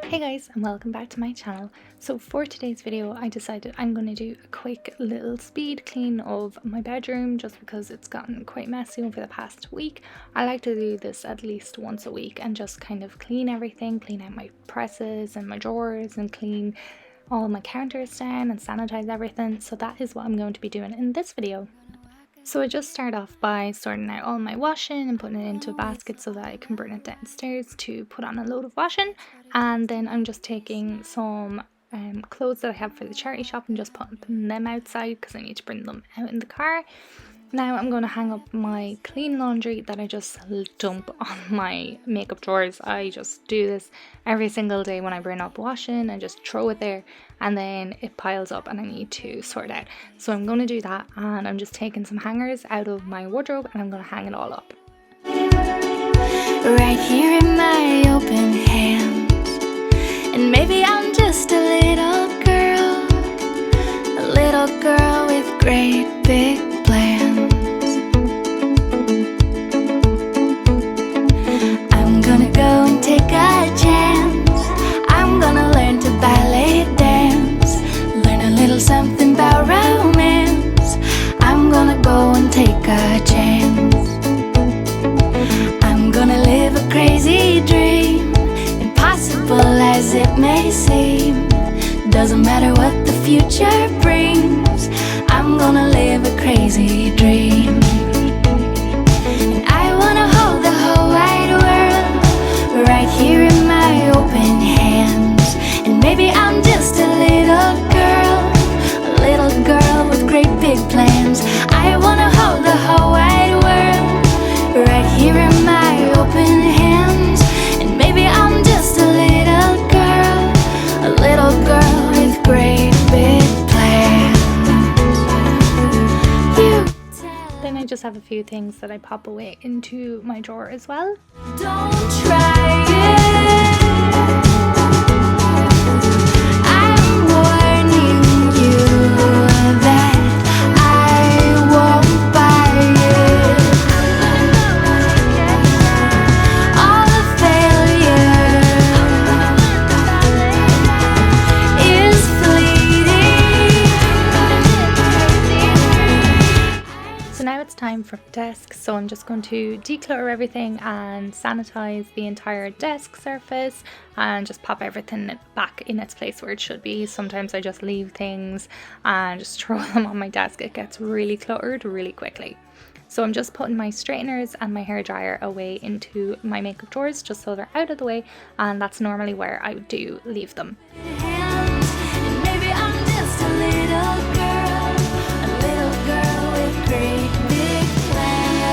Hey guys, and welcome back to my channel. So for today's video I decided I'm going to do a quick little speed clean of my bedroom just because it's gotten quite messy over the past week. I like to do this at least once a week and just kind of clean everything, clean out my presses and my drawers and clean all my counters down and sanitize everything. So that is what I'm going to be doing in this video. So I just start off by sorting out all my washing and putting it into a basket so that I can bring it downstairs to put on a load of washing. And then I'm just taking some clothes that I have for the charity shop and just putting them outside because I need to bring them out in the car. Now I'm going to hang up my clean laundry that I just dump on my makeup drawers. I just do this every single day when I bring up washing and just throw it there, and then it piles up and I need to sort it out. So I'm going to do that, and I'm just taking some hangers out of my wardrobe and I'm going to hang it all up. Right here in my open hands, and maybe I'm just a little girl with great big plans. I'm gonna go and take a chance. I'm gonna learn to ballet dance, learn a little something about romance. I'm gonna go and take a chance. I'm gonna live a crazy dream, impossible as it may seem. Doesn't matter what the future brings, I'm gonna live a crazy dream. And I wanna hold the whole wide world right here in my open hands. And maybe I'm just a little girl with great big plans. I wanna hold the whole wide world right here in my open hands. And maybe I'm just a little girl with great big plans. Then I just have a few things that I pop away into my drawer as well. Don't try it. I'm warning you that I won't buy it. All the failure is fleeting. So now it's time for desk, so I'm just going to declutter everything and sanitize the entire desk surface and just pop everything back in its place where it should be. Sometimes I just leave things and just throw them on my desk. It gets really cluttered really quickly. So I'm just putting my straighteners and my hairdryer away into my makeup drawers just so they're out of the way, and that's normally where I do leave them. And maybe I'm just a little girl with great big plans.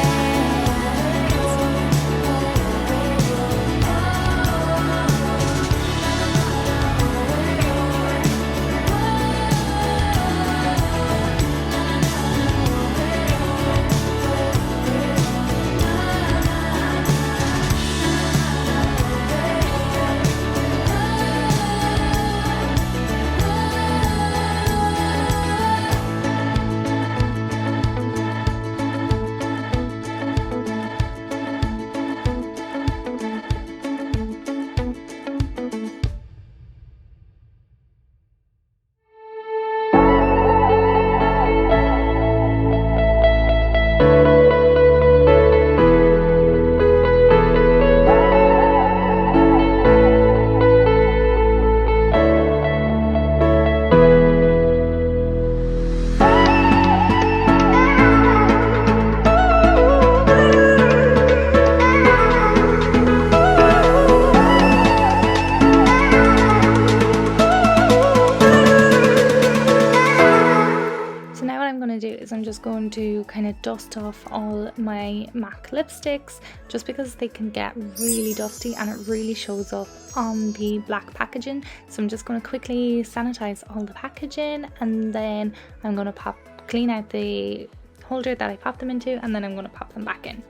I'm just going to kind of dust off all my MAC lipsticks just because they can get really dusty and it really shows up on the black packaging. So I'm just going to quickly sanitize all the packaging, and then I'm going to clean out the holder that I popped them into, and then I'm going to pop them back in.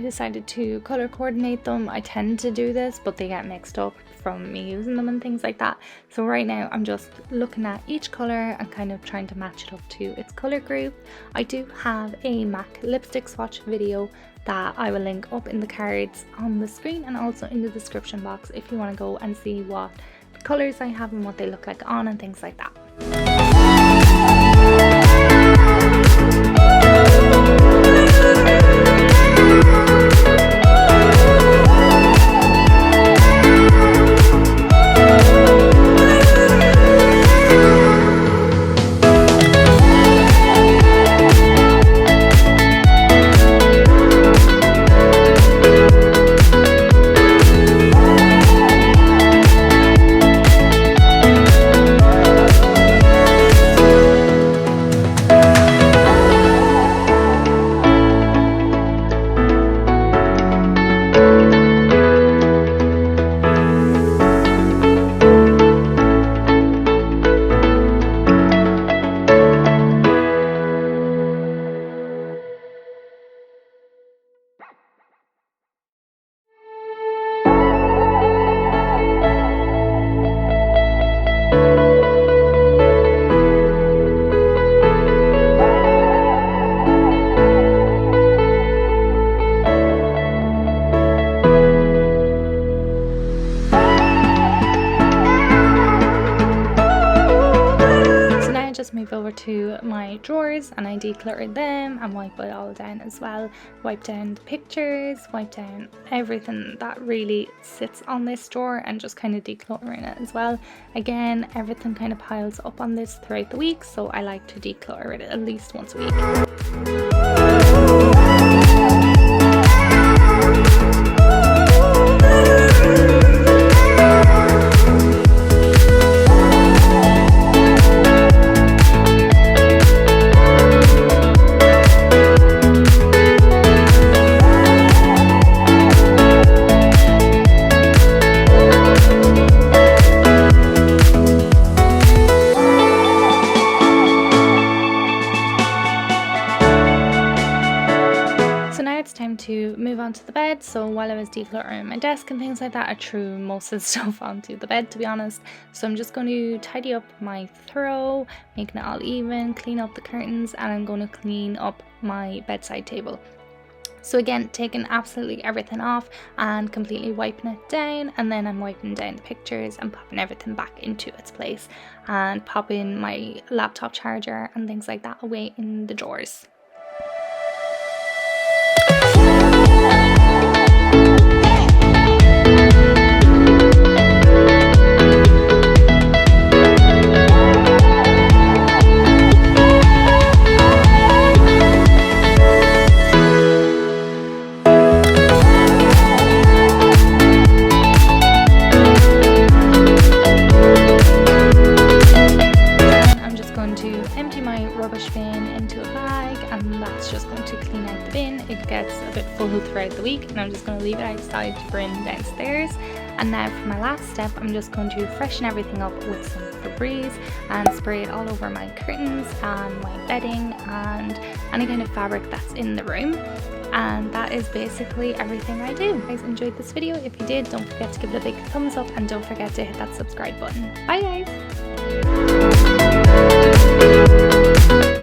I decided to color coordinate them. I tend to do this, but they get mixed up from me using them and things like that. So right now I'm just looking at each color and kind of trying to match it up to its color group. I do have a MAC lipstick swatch video that I will link up in the cards on the screen and also in the description box if you want to go and see what colors I have and what they look like on and things like that. Move over to my drawers and I decluttered them and wipe it all down as well. Wipe down the pictures, wipe down everything that really sits on this drawer and just kind of decluttering it as well. Again, everything kind of piles up on this throughout the week, so I like to declutter it at least once a week. To move on to the bed. So while I was decluttering my desk and things like that, I threw most of the stuff onto the bed, to be honest. So I'm just going to tidy up my throw, making it all even, clean up the curtains, and I'm going to clean up my bedside table. So again, taking absolutely everything off and completely wiping it down, and then I'm wiping down the pictures and popping everything back into its place and popping my laptop charger and things like that away in the drawers. It gets a bit full throughout the week, and I'm just going to leave it outside to bring downstairs. And now for my last step, I'm just going to freshen everything up with some Febreze and spray it all over my curtains and my bedding and any kind of fabric that's in the room. And that is basically everything I do. If you guys enjoyed this video, if you did, don't forget to give it a big thumbs up and don't forget to hit that subscribe button. Bye guys!